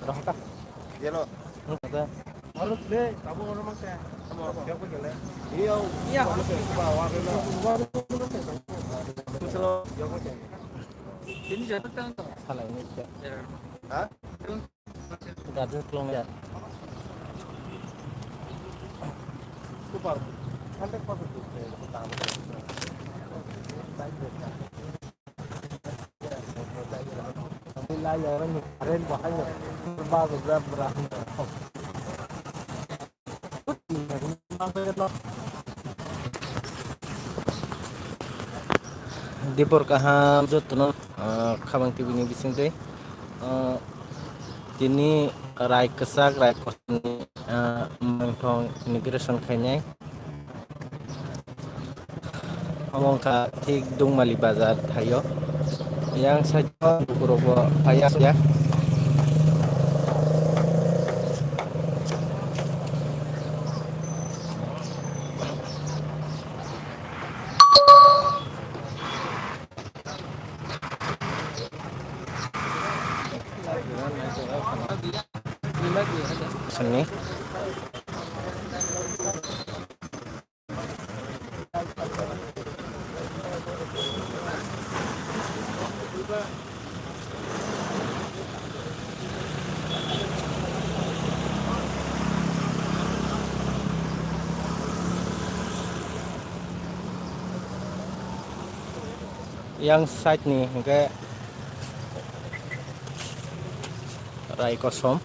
Rohka. Yellow. Ada. Harus deh, kamu orang mana? Kamu siapa gele? Iya. Iya. Bawa dulu. Kuselo, siapa gele? Ini jatuh kan? Salah ini juga. Hah? Enggak ada kilometer. Super. Kantek pas itu. Pertama. Alhamdulillah ya orang kemarin bahaya. Berapa berapa. Di porkaham jotno khabang tibini bisingtei tini rai kesak rai kosni mangthong immigration khainai amongka thik dungmali bazar thayo yang sajo bukurobo payas ya seni yang side nih kayak rai kosom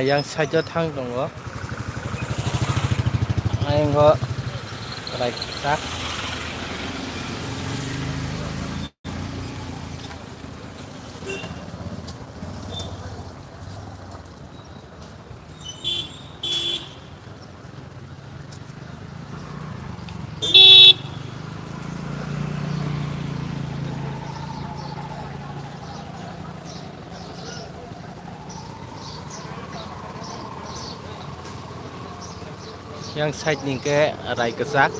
yang saja thang dong ayo rai kesak yang side nih ke rai kesak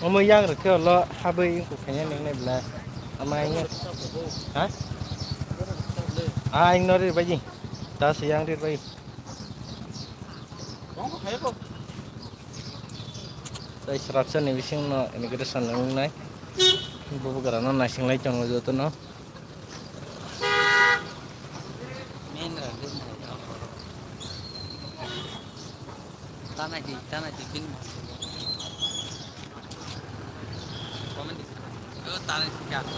Omo yang rồi kêu lo habai của cái nhà này là amai nhá hả anh nói đi bây gì ta sẽ yang đi bây đây serapsan này bising no immigration nang nai bubu karena nasing lai chong lo no Tanah di pin. Komen di. Tanah di.